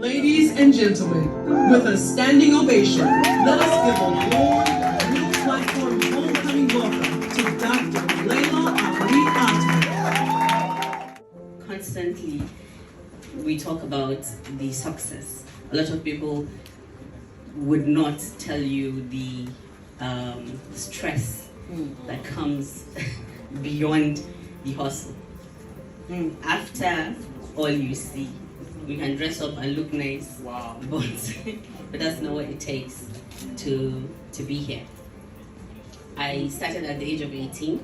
Ladies and gentlemen, with a standing ovation, let us give a warm, Blue Platform homecoming welcome to Dr. Layla Ali Ahmed. Constantly, we talk about the success. A lot of people would not tell you the stress that comes beyond the hustle. After all you see, we can dress up and look nice, Wow. but that's not what it takes to be here. I started at the age of 18,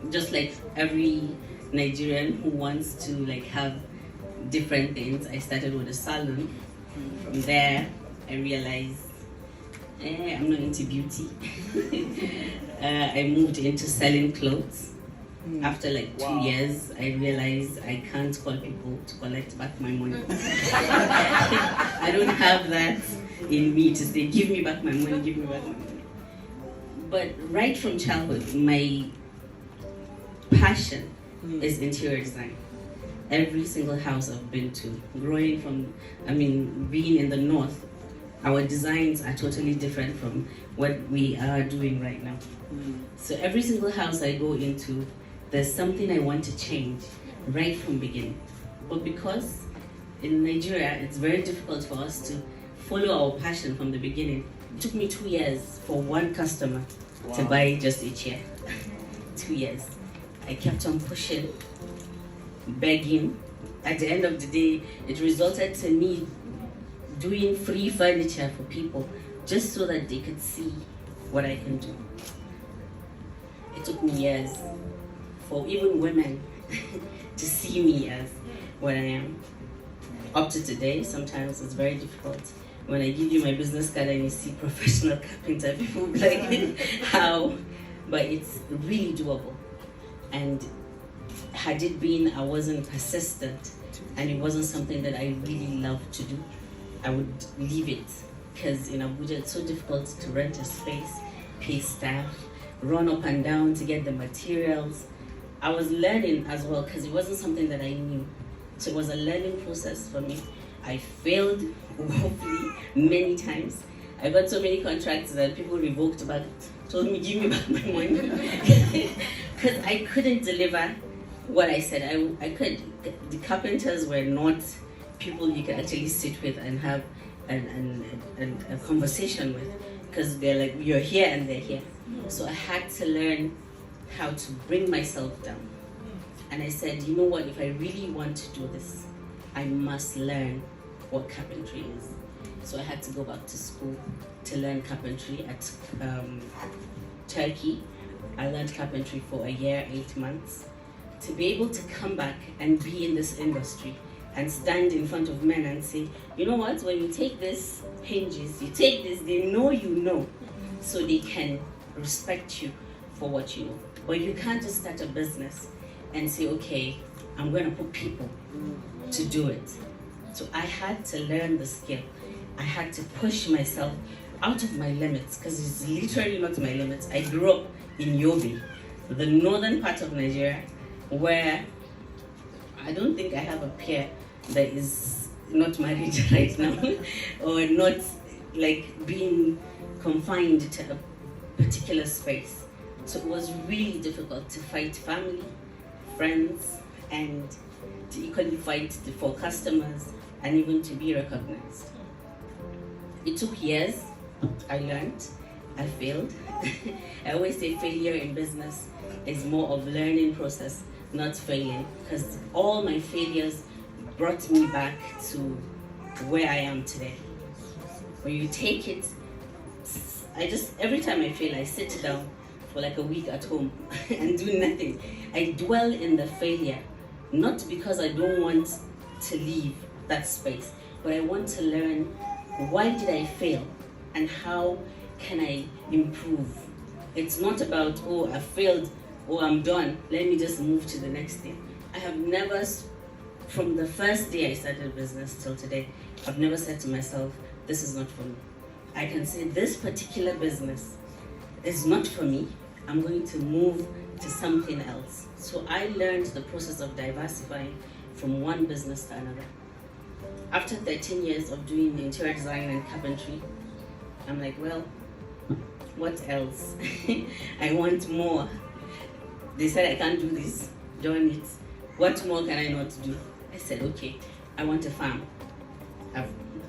just like every Nigerian who wants to have different things. I started with a salon. From there, I realized I'm not into beauty. I moved into selling clothes. After 2 years, I realized I can't call people to collect back my money. I don't have that in me to say, give me back my money, give me back my money. But right from childhood, my passion is interior design. Every single house I've been to, being in the north, our designs are totally different from what we are doing right now. So every single house I go into, there's something I want to change right from beginning. But because in Nigeria, it's very difficult for us to follow our passion from the beginning. It took me 2 years for one customer to buy just a chair. 2 years. I kept on pushing, begging. At the end of the day, it resulted to me doing free furniture for people just so that they could see what I can do. It took me years for even women to see me as what I am. Up to today, sometimes it's very difficult. When I give you my business card and you see professional carpenter, people will be like, how? But it's really doable. And had it been I wasn't persistent and it wasn't something that I really loved to do, I would leave it. Because in Abuja, it's so difficult to rent a space, pay staff, run up and down to get the materials. I was learning as well because it wasn't something that I knew. So it was a learning process for me. I failed woefully many times. I got so many contracts that people revoked back, told me, give me back my money. Because I couldn't deliver what I said I could. The carpenters were not people you could actually sit with and have a conversation with. Because they're like, you're here and they're here. So I had to learn how to bring myself down. And I said, you know what, if I really want to do this, I must learn what carpentry is. So I had to go back to school to learn carpentry at Turkey. I learned carpentry for a year, 8 months. To be able to come back and be in this industry and stand in front of men and say, you know what, when you take this hinges, you take this, they know you know, so they can respect you for what you know. But you can't just start a business and say, okay, I'm going to put people to do it. So I had to learn the skill. I had to push myself out of my limits, because it's literally not my limits. I grew up in Yobe, the northern part of Nigeria, where I don't think I have a peer that is not married right now or not being confined to a particular space. So it was really difficult to fight family, friends, and to equally fight for customers and even to be recognized. It took years. I learned. I failed. I always say failure in business is more of learning process, not failing, because all my failures brought me back to where I am today. When you take it, every time I fail, I sit down for a week at home and do nothing. I dwell in the failure, not because I don't want to leave that space, but I want to learn, why did I fail and how can I improve? It's not about, oh, I failed, oh, I'm done, let me just move to the next thing. I have never, from the first day I started business till today, I've never said to myself, this is not for me. I can say this particular business is not for me. I'm going to move to something else. So I learned the process of diversifying from one business to another. After 13 years of doing interior design and carpentry, I'm like, well, what else? I want more. They said I can't do this, done it. What more can I not do? I said, okay, I want a farm.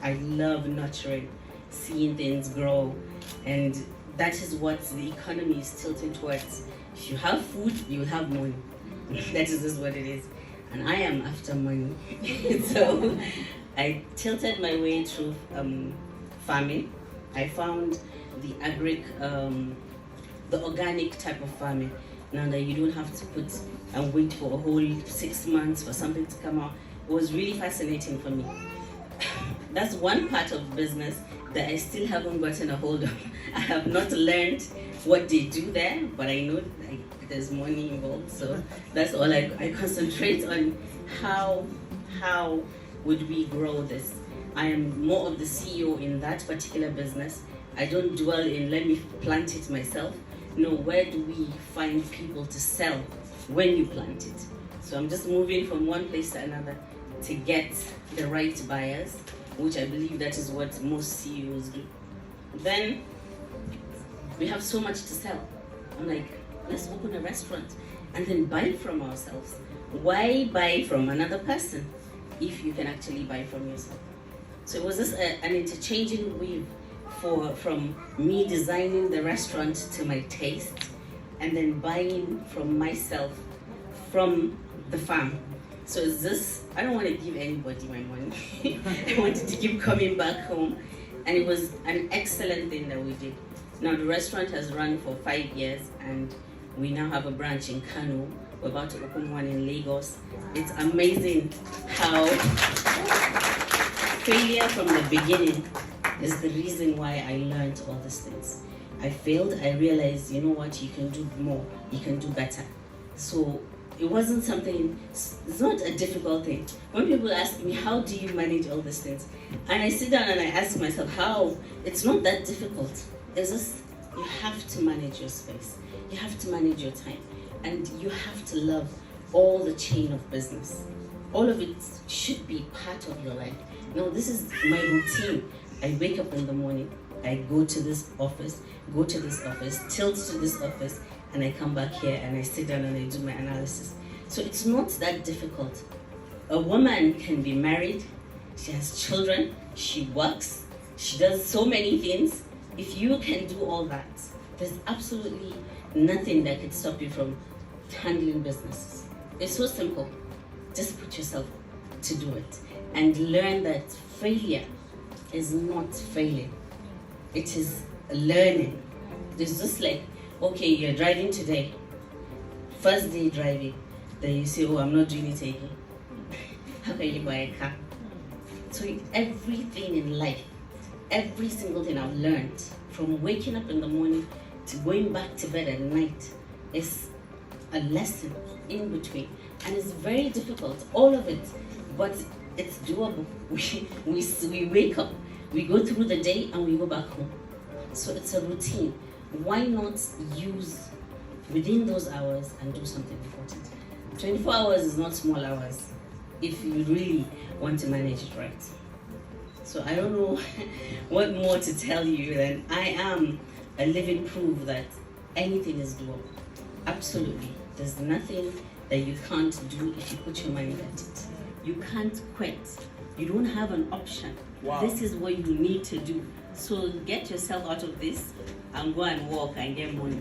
I love nurturing, seeing things grow, and that is what the economy is tilting towards. If you have food, you have money. That is just what it is. And I am after money. So I tilted my way through farming. I found the the organic type of farming. Now that you don't have to put and wait for a whole 6 months for something to come out. It was really fascinating for me. That's one part of business that I still haven't gotten a hold of. I have not learned what they do there, but I know there's money involved, so that's all I concentrate on. How would we grow this? I am more of the CEO in that particular business. I don't dwell in let me plant it myself. No, where do we find people to sell when you plant it? So I'm just moving from one place to another to get the right buyers, which I believe that is what most CEOs do. Then we have so much to sell. I'm like, let's open a restaurant and then buy from ourselves. Why buy from another person if you can actually buy from yourself? So it was just an interchanging weave from me designing the restaurant to my taste and then buying from myself from the farm. So it's this, I don't want to give anybody my money. I wanted to keep coming back home, and it was an excellent thing that we did. Now the restaurant has run for 5 years and we now have a branch in Kano. We're about to open one in Lagos. It's amazing how failure from the beginning is the reason why I learned all these things. I failed, I realized, you know what, you can do more, you can do better. So it wasn't something, it's not a difficult thing. When people ask me, how do you manage all these things? And I sit down and I ask myself, how? It's not that difficult. It's just, you have to manage your space. You have to manage your time. And you have to love all the chain of business. All of it should be part of your life. No, this is my routine. I wake up in the morning, I go to this office, tilt to this office, and I come back here and I sit down and I do my analysis. So it's not that difficult. A woman can be married, she has children, she works, she does so many things. If you can do all that, there's absolutely nothing that could stop you from handling business. It's so simple. Just put yourself to do it and learn that failure is not failing. It is learning. It's just like, okay, you're driving today, first day driving, then you say, oh, I'm not doing it again. How can you buy a car? So everything in life, every single thing I've learned, from waking up in the morning to going back to bed at night, is a lesson in between. And it's very difficult, all of it, but it's doable. We wake up, we go through the day and we go back home. So it's a routine. Why not use within those hours and do something important? 24 hours is not small hours if you really want to manage it right. So I don't know what more to tell you than I am a living proof that anything is doable. Absolutely. There's nothing that you can't do if you put your mind at it. You can't quit. You don't have an option. Wow. This is what you need to do. So get yourself out of this and go and walk and get money.